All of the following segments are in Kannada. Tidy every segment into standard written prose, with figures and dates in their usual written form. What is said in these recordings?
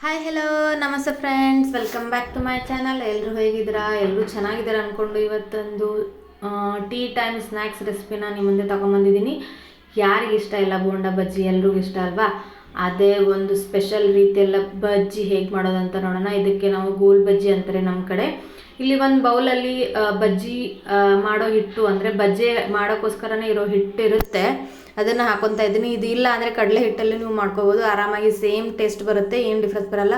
ಹಾಯ್ ಹಲೋ ನಮಸ್ತೆ friends, welcome back to my channel. ಎಲ್ಲರೂ ಹೇಗಿದ್ದೀರಾ? ಎಲ್ಲರೂ ಚೆನ್ನಾಗಿದ್ದೀರಾ ಅಂದ್ಕೊಂಡು ಇವತ್ತೊಂದು ಟೀ ಟೈಮ್ ಸ್ನ್ಯಾಕ್ಸ್ ರೆಸಿಪಿನ ನಿಮ್ಮ ಮುಂದೆ ತೊಗೊಂಬಂದಿದ್ದೀನಿ. ಯಾರಿಗಿಷ್ಟ ಇಲ್ಲ ಬೋಂಡ ಬಜ್ಜಿ? ಎಲ್ರಿಗೂ ಇಷ್ಟ ಅಲ್ವಾ? ಅದೇ ಒಂದು ಸ್ಪೆಷಲ್ ರೀತಿಯೆಲ್ಲ ಬಜ್ಜಿ ಹೇಗೆ ಮಾಡೋದಂತ ನೋಡೋಣ. ಇದಕ್ಕೆ ನಾವು ಗೋಲ್ ಬಜ್ಜಿ ಅಂತಾರೆ ನಮ್ಮ ಕಡೆ. ಇಲ್ಲಿ ಒಂದು ಬೌಲಲ್ಲಿ ಬಜ್ಜಿ ಮಾಡೋ ಹಿಟ್ಟು, ಅಂದರೆ ಬಜ್ಜಿ ಮಾಡೋಕ್ಕೋಸ್ಕರನೇ ಇರೋ ಹಿಟ್ಟು ಇರುತ್ತೆ, ಅದನ್ನು ಹಾಕೊತಾ ಇದ್ದೀನಿ. ಇದು ಇಲ್ಲ ಅಂದರೆ ಕಡಲೆ ಹಿಟ್ಟಲ್ಲಿ ನೀವು ಮಾಡ್ಕೋಬೋದು, ಆರಾಮಾಗಿ ಸೇಮ್ ಟೇಸ್ಟ್ ಬರುತ್ತೆ, ಏನು ಡಿಫ್ರೆನ್ಸ್ ಬರಲ್ಲ.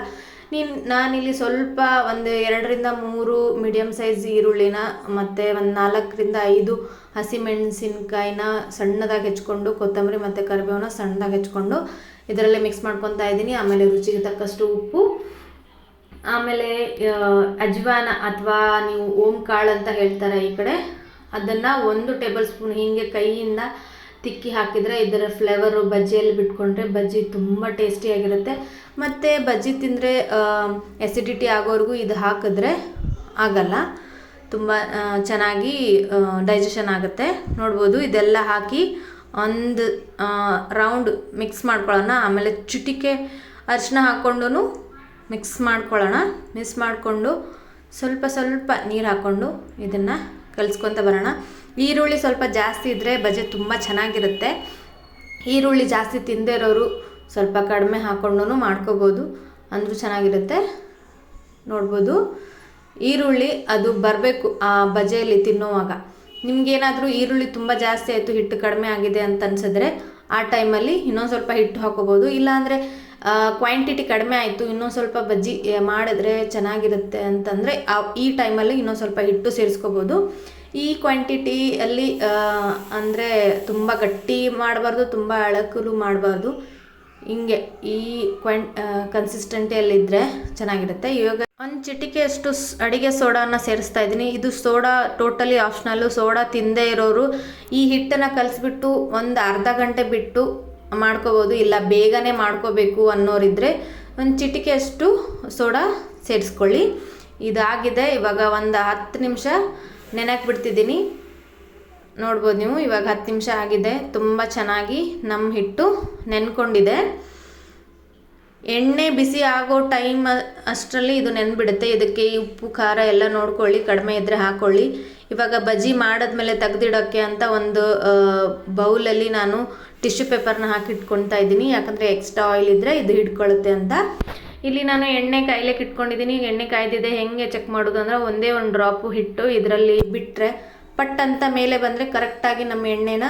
ನಾನಿಲ್ಲಿ ಸ್ವಲ್ಪ ಒಂದು 2-3 ಮೀಡಿಯಮ್ ಸೈಜ್ ಈರುಳ್ಳಿನ ಮತ್ತು ಒಂದು 4-5 ಹಸಿಮೆಣಸಿನ್ಕಾಯಿನ ಸಣ್ಣದಾಗಿ ಹೆಚ್ಕೊಂಡು, ಕೊತ್ತಂಬರಿ ಮತ್ತು ಕರಿಬೇವನ್ನ ಸಣ್ಣದಾಗಿ ಹೆಚ್ಕೊಂಡು ಇದರಲ್ಲೇ ಮಿಕ್ಸ್ ಮಾಡ್ಕೊತಾ ಇದ್ದೀನಿ. ಆಮೇಲೆ ರುಚಿಗೆ ತಕ್ಕಷ್ಟು ಉಪ್ಪು, ಆಮೇಲೆ ಅಜ್ವಾನ ಅಥವಾ ನೀವು ಓಂ ಕಾಳು ಅಂತ ಹೇಳ್ತಾರೆ ಈ ಕಡೆ, ಅದನ್ನು 1 ಟೇಬಲ್ ಸ್ಪೂನ್ ಹೀಗೆ ಕೈಯಿಂದ ತಿಕ್ಕಿ ಹಾಕಿದರೆ ಇದರ ಫ್ಲೇವರು ಬಜ್ಜಿಯಲ್ಲಿ ಬಿಟ್ಕೊಂಡ್ರೆ ಬಜ್ಜಿ ತುಂಬ ಟೇಸ್ಟಿಯಾಗಿರುತ್ತೆ. ಮತ್ತು ಬಜ್ಜಿ ತಿಂದರೆ ಎಸಿಡಿಟಿ ಆಗೋವರೆಗೂ ಇದು ಹಾಕಿದ್ರೆ ಆಗಲ್ಲ, ತುಂಬ ಚೆನ್ನಾಗಿ ಡೈಜೆಷನ್ ಆಗುತ್ತೆ. ನೋಡ್ಬೋದು, ಇದೆಲ್ಲ ಹಾಕಿ ಒಂದು ರೌಂಡ್ ಮಿಕ್ಸ್ ಮಾಡ್ಕೊಳ್ಳೋಣ. ಆಮೇಲೆ ಚಿಟಿಕೆ ಅರಿಶಿನ ಹಾಕ್ಕೊಂಡು ಮಿಕ್ಸ್ ಮಾಡಿಕೊಂಡು ಸ್ವಲ್ಪ ನೀರು ಹಾಕ್ಕೊಂಡು ಇದನ್ನು ಕಲಿಸ್ಕೊತ ಬರೋಣ. ಈರುಳ್ಳಿ ಸ್ವಲ್ಪ ಜಾಸ್ತಿ ಇದ್ದರೆ ಬಜ್ಜಿ ತುಂಬ ಚೆನ್ನಾಗಿರುತ್ತೆ. ಈರುಳ್ಳಿ ಜಾಸ್ತಿ ತಿಂದೇ ಇರೋರು ಸ್ವಲ್ಪ ಕಡಿಮೆ ಹಾಕ್ಕೊಂಡು ಮಾಡ್ಕೋಬೋದು, ಅಂದರೂ ಚೆನ್ನಾಗಿರುತ್ತೆ. ನೋಡ್ಬೋದು, ಈರುಳ್ಳಿ ಅದು ಬರಬೇಕು ಆ ಬಜ್ಜಿಯಲ್ಲಿ ತಿನ್ನುವಾಗ. ನಿಮಗೇನಾದರೂ ಈರುಳ್ಳಿ ತುಂಬ ಜಾಸ್ತಿ ಆಯಿತು, ಹಿಟ್ಟು ಕಡಿಮೆ ಆಗಿದೆ ಅಂತ ಅನ್ಸಿದ್ರೆ ಆ ಟೈಮಲ್ಲಿ ಇನ್ನೊಂದು ಸ್ವಲ್ಪ ಹಿಟ್ಟು ಹಾಕೋಬೋದು. ಇಲ್ಲಾಂದರೆ ಕ್ವಾಂಟಿಟಿ ಕಡಿಮೆ ಆಯಿತು, ಇನ್ನೊಂದು ಸ್ವಲ್ಪ ಬಜ್ಜಿ ಮಾಡಿದ್ರೆ ಚೆನ್ನಾಗಿರುತ್ತೆ ಅಂತಂದರೆ ಈ ಟೈಮಲ್ಲಿ ಇನ್ನೊಂದು ಸ್ವಲ್ಪ ಹಿಟ್ಟು ಸೇರಿಸ್ಕೋಬೋದು. ಈ ಕ್ವಾಂಟಿಟಿಯಲ್ಲಿ ಅಂದರೆ ತುಂಬ ಗಟ್ಟಿ ಮಾಡಬಾರ್ದು, ತುಂಬ ಅಳಕಲು ಮಾಡಬಾರ್ದು, ಹಿಂಗೆ ಈ ಕನ್ಸಿಸ್ಟೆಂಟಿಯಲ್ಲಿದ್ದರೆ ಚೆನ್ನಾಗಿರುತ್ತೆ. ಇವಾಗ ಒಂದು ಚಿಟಿಕೆಯಷ್ಟು ಅಡಿಗೆ ಸೋಡಾನ ಸೇರಿಸ್ತಾ ಇದ್ದೀನಿ. ಇದು ಸೋಡಾ ಟೋಟಲಿ ಆಪ್ಷನಲ್ಲು. ಸೋಡಾ ತಿಂದೇ ಇರೋರು ಈ ಹಿಟ್ಟನ್ನು ಕಲಿಸ್ಬಿಟ್ಟು ಒಂದು ಅರ್ಧ ಗಂಟೆ ಬಿಟ್ಟು ಮಾಡ್ಕೋಬೋದು, ಇಲ್ಲ ಬೇಗನೆ ಮಾಡ್ಕೋಬೇಕು ಅನ್ನೋರಿದ್ದರೆ ಒಂದು ಚಿಟಿಕೆಯಷ್ಟು ಸೋಡಾ ಸೇರಿಸ್ಕೊಳ್ಳಿ. ಇದಾಗಿದೆ. ಇವಾಗ ಒಂದು 10 ನಿಮಿಷ ನೆನಕ್ಕೆ ಬಿಡ್ತಿದ್ದೀನಿ. ನೋಡ್ಬೋದು ನೀವು, ಇವಾಗ 10 ನಿಮಿಷ ಆಗಿದೆ. ತುಂಬ ಚೆನ್ನಾಗಿ ನಮ್ಮ ಹಿಟ್ಟು ನೆನ್ಕೊಂಡಿದೆ. ಎಣ್ಣೆ ಬಿಸಿ ಆಗೋ ಟೈಮ್ ಅಷ್ಟರಲ್ಲಿ ಇದು ನೆನ್ಬಿಡುತ್ತೆ. ಇದಕ್ಕೆ ಉಪ್ಪು ಖಾರ ಎಲ್ಲ ನೋಡ್ಕೊಳ್ಳಿ, ಕಡಿಮೆ ಇದ್ದರೆ ಹಾಕ್ಕೊಳ್ಳಿ. ಇವಾಗ ಬಜ್ಜಿ ಮಾಡಿದ್ಮೇಲೆ ತೆಗೆದಿಡೋಕ್ಕೆ ಅಂತ ಒಂದು ಬೌಲಲ್ಲಿ ನಾನು ಟಿಶ್ಯೂ ಪೇಪರ್ನ ಹಾಕಿಟ್ಕೊಳ್ತಾ ಇದ್ದೀನಿ, ಯಾಕಂದರೆ ಎಕ್ಸ್ಟ್ರಾ ಆಯಿಲ್ ಇದ್ದರೆ ಇದು ಹಿಡ್ಕೊಳ್ಳುತ್ತೆ ಅಂತ. ಇಲ್ಲಿ ನಾನು ಎಣ್ಣೆ ಕಾಯ್ಲಿಕ್ಕೆ ಇಟ್ಕೊಂಡಿದ್ದೀನಿ. ಎಣ್ಣೆ ಕಾಯ್ದಿದೆ. ಹೆಂಗೆ ಚೆಕ್ ಮಾಡೋದು ಅಂದರೆ ಒಂದೇ ಒಂದು ಡ್ರಾಪು ಹಿಟ್ಟು ಇದರಲ್ಲಿ ಬಿಟ್ಟರೆ ಪಟ್ ಅಂತ ಮೇಲೆ ಬಂದರೆ ಕರೆಕ್ಟಾಗಿ ನಮ್ಮ ಎಣ್ಣೆನ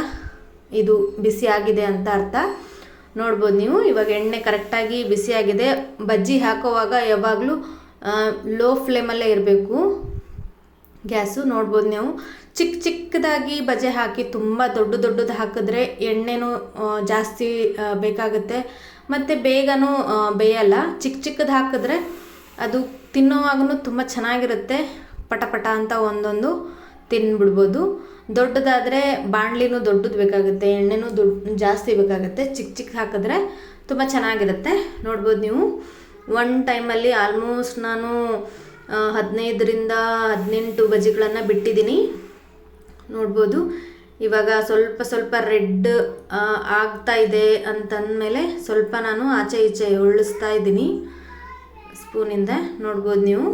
ಇದು ಬಿಸಿ ಆಗಿದೆ ಅಂತ ಅರ್ಥ. ನೋಡ್ಬೋದು ನೀವು, ಇವಾಗ ಎಣ್ಣೆ ಕರೆಕ್ಟಾಗಿ ಬಿಸಿಯಾಗಿದೆ. ಬಜ್ಜಿ ಹಾಕೋವಾಗ ಯಾವಾಗಲೂ ಲೋ ಫ್ಲೇಮಲ್ಲೇ ಇರಬೇಕು ಗ್ಯಾಸು. ನೋಡ್ಬೋದು ನೀವು, ಚಿಕ್ಕದಾಗಿ ಬಜೆ ಹಾಕಿ ತುಂಬ ದೊಡ್ಡದು ಹಾಕಿದ್ರೆ ಎಣ್ಣೆನೂ ಜಾಸ್ತಿ ಬೇಕಾಗುತ್ತೆ ಮತ್ತು ಬೇಗನೂ ಬೇಯಲ್ಲ. ಚಿಕ್ಕದು ಹಾಕಿದ್ರೆ ಅದು ತಿನ್ನೋವಾಗೂ ತುಂಬ ಚೆನ್ನಾಗಿರುತ್ತೆ, ಪಟ ಅಂತ ಒಂದೊಂದು ತಿನ್ಬಿಡ್ಬೋದು. ದೊಡ್ಡದಾದರೆ ಬಾಣಲಿನೂ ದೊಡ್ಡದು ಬೇಕಾಗುತ್ತೆ, ಎಣ್ಣೆನೂ ಜಾಸ್ತಿ ಬೇಕಾಗುತ್ತೆ. ಚಿಕ್ಕ ಹಾಕಿದ್ರೆ ತುಂಬ ಚೆನ್ನಾಗಿರುತ್ತೆ. ನೋಡ್ಬೋದು ನೀವು, ಒನ್ ಟೈಮಲ್ಲಿ ಆಲ್ಮೋಸ್ಟ್ ನಾನು 15-18 ಬಜ್ಜಿಗಳನ್ನು ಬಿಟ್ಟಿದ್ದೀನಿ. ನೋಡ್ಬೋದು, ಇವಾಗ ಸ್ವಲ್ಪ ರೆಡ್ ಆಗ್ತಾ ಇದೆ ಅಂತಂದಮೇಲೆ ಸ್ವಲ್ಪ ನಾನು ಆಚೆ ಈಚೆ ಹೊಳ್ಳಿಸ್ತಾ ಇದ್ದೀನಿ ಸ್ಪೂನಿಂದ. ನೋಡ್ಬೋದು ನೀವು,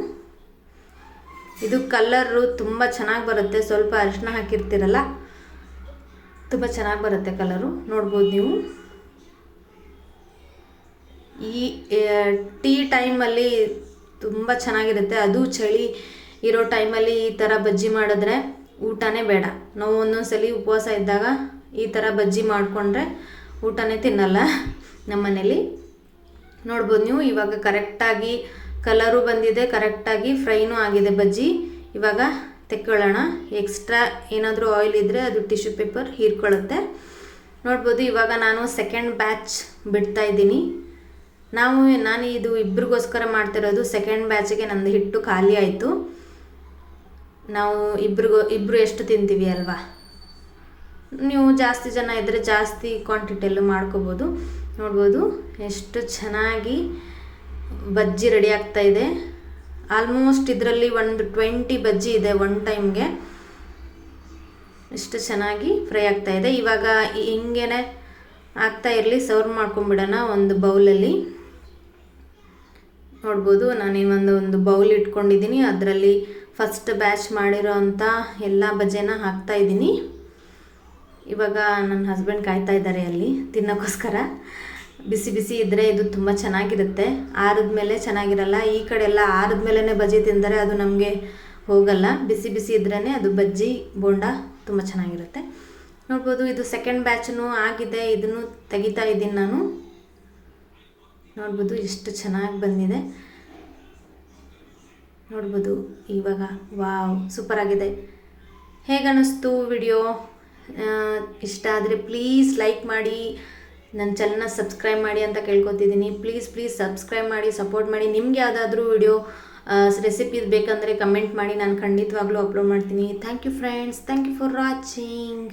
ಇದು ಕಲ್ಲರು ತುಂಬ ಚೆನ್ನಾಗಿ ಬರುತ್ತೆ. ಸ್ವಲ್ಪ ಅರಿಶಿನ ಹಾಕಿರ್ತೀರಲ್ಲ, ತುಂಬ ಚೆನ್ನಾಗಿ ಬರುತ್ತೆ ಕಲರು. ನೋಡ್ಬೋದು ನೀವು, ಈ ಟೀ ಟೈಮಲ್ಲಿ ತುಂಬ ಚೆನ್ನಾಗಿರುತ್ತೆ. ಅದು ಚಳಿ ಇರೋ ಟೈಮಲ್ಲಿ ಈ ಥರ ಬಜ್ಜಿ ಮಾಡಿದ್ರೆ ಊಟನೇ ಬೇಡ. ನಾವು ಒಂದೊಂದ್ಸಲಿ ಉಪವಾಸ ಇದ್ದಾಗ ಈ ಥರ ಬಜ್ಜಿ ಮಾಡಿಕೊಂಡ್ರೆ ಊಟನೇ ತಿನ್ನಲ್ಲ ನಮ್ಮನೇಲಿ. ನೋಡ್ಬೋದು ನೀವು, ಇವಾಗ ಕರೆಕ್ಟಾಗಿ ಕಲರು ಬಂದಿದೆ, ಕರೆಕ್ಟಾಗಿ ಫ್ರೈನೂ ಆಗಿದೆ ಬಜ್ಜಿ. ಇವಾಗ ತೆಕ್ಕೊಳ್ಳೋಣ. ಎಕ್ಸ್ಟ್ರಾ ಏನಾದರೂ ಆಯಿಲ್ ಇದ್ದರೆ ಅದು ಟಿಶ್ಯೂ ಪೇಪರ್ ಹೀರ್ಕೊಳ್ಳುತ್ತೆ. ನೋಡ್ಬೋದು, ಇವಾಗ ನಾನು ಸೆಕೆಂಡ್ ಬ್ಯಾಚ್ ಬಿಡ್ತಾ ಇದ್ದೀನಿ. ನಾನು ಇದು ಇಬ್ರಿಗೋಸ್ಕರ ಮಾಡ್ತಿರೋದು. ಸೆಕೆಂಡ್ ಬ್ಯಾಚಿಗೆ ನಂದು ಹಿಟ್ಟು ಖಾಲಿ ಆಯಿತು. ನಾವು ಇಬ್ಬರು ಎಷ್ಟು ತಿಂತೀವಿ ಅಲ್ವಾ? ನೀವು ಜಾಸ್ತಿ ಜನ ಇದ್ದರೆ ಜಾಸ್ತಿ ಕ್ವಾಂಟಿಟಿಯಲ್ಲೂ ಮಾಡ್ಕೋಬೋದು. ನೋಡ್ಬೋದು ಎಷ್ಟು ಚೆನ್ನಾಗಿ ಬಜ್ಜಿ ರೆಡಿ ಆಗ್ತಾ ಇದೆ. ಆಲ್ಮೋಸ್ಟ್ ಇದರಲ್ಲಿ ಒಂದು 20 ಬಜ್ಜಿ ಇದೆ ಒನ್ ಟೈಮ್ಗೆ. ಎಷ್ಟು ಚೆನ್ನಾಗಿ ಫ್ರೈ ಆಗ್ತಾ ಇದೆ. ಇವಾಗ ಹಿಂಗೇನೆ ಆಗ್ತಾ ಇರಲಿ, ಸರ್ವ್ ಮಾಡ್ಕೊಂಬಿಡೋಣ ಒಂದು ಬೌಲಲ್ಲಿ. ನೋಡ್ಬೋದು ನಾನೇನೊಂದು ಬೌಲ್ ಇಟ್ಕೊಂಡಿದ್ದೀನಿ. ಅದರಲ್ಲಿ ಫಸ್ಟ್ ಬ್ಯಾಚ್ ಮಾಡಿರೋ ಅಂಥ ಎಲ್ಲ ಬಜ್ಜಿನ ಹಾಕ್ತಾಯಿದ್ದೀನಿ. ಇವಾಗ ನನ್ನ ಹಸ್ಬೆಂಡ್ ಕಾಯ್ತಾ ಇದ್ದಾರೆ ಅಲ್ಲಿ ತಿನ್ನೋಕ್ಕೋಸ್ಕರ. ಬಿಸಿ ಬಿಸಿ ಇದ್ದರೆ ಇದು ತುಂಬ ಚೆನ್ನಾಗಿರುತ್ತೆ, ಆರಿದ ಮೇಲೆ ಚೆನ್ನಾಗಿರಲ್ಲ. ಈ ಕಡೆ ಎಲ್ಲ ಆರಿದ ಮೇಲೇ ಬಜ್ಜಿ ತಿಂದರೆ ಅದು ನಮಗೆ ಹೋಗಲ್ಲ. ಬಿಸಿ ಬಿಸಿ ಇದ್ರೇ ಅದು ಬಜ್ಜಿ ಬೋಂಡ ತುಂಬ ಚೆನ್ನಾಗಿರುತ್ತೆ. ನೋಡ್ಬೋದು ಇದು ಸೆಕೆಂಡ್ ಬ್ಯಾಚೂ ಆಗಿದೆ, ಇದನ್ನು ತೆಗಿತಾ ಇದ್ದೀನಿ ನಾನು. ನೋಡ್ಬೋದು ಎಷ್ಟು ಚೆನ್ನಾಗಿ ಬಂದಿದೆ ನೋಡ್ಬೋದು ಇವಾಗ. ವಾವ್, ಸೂಪರಾಗಿದೆ. ಹೇಗನ್ನಿಸ್ತು ವಿಡಿಯೋ? ಇಷ್ಟ ಆದರೆ ಪ್ಲೀಸ್ ಲೈಕ್ ಮಾಡಿ, ನನ್ನ ಚಾನಲ್ನ ಸಬ್ಸ್ಕ್ರೈಬ್ ಮಾಡಿ ಅಂತ ಕೇಳ್ಕೊತಿದ್ದೀನಿ. ಪ್ಲೀಸ್ ಸಬ್ಸ್ಕ್ರೈಬ್ ಮಾಡಿ, ಸಪೋರ್ಟ್ ಮಾಡಿ. ನಿಮ್ಗೆ ಯಾವುದಾದ್ರೂ ವಿಡಿಯೋ ರೆಸಿಪಿ ಬೇಕಂದರೆ ಕಮೆಂಟ್ ಮಾಡಿ, ನಾನು ಖಂಡಿತವಾಗ್ಲೂ ಅಪ್ಲೋಡ್ ಮಾಡ್ತೀನಿ. Thank you friends, thank you for watching.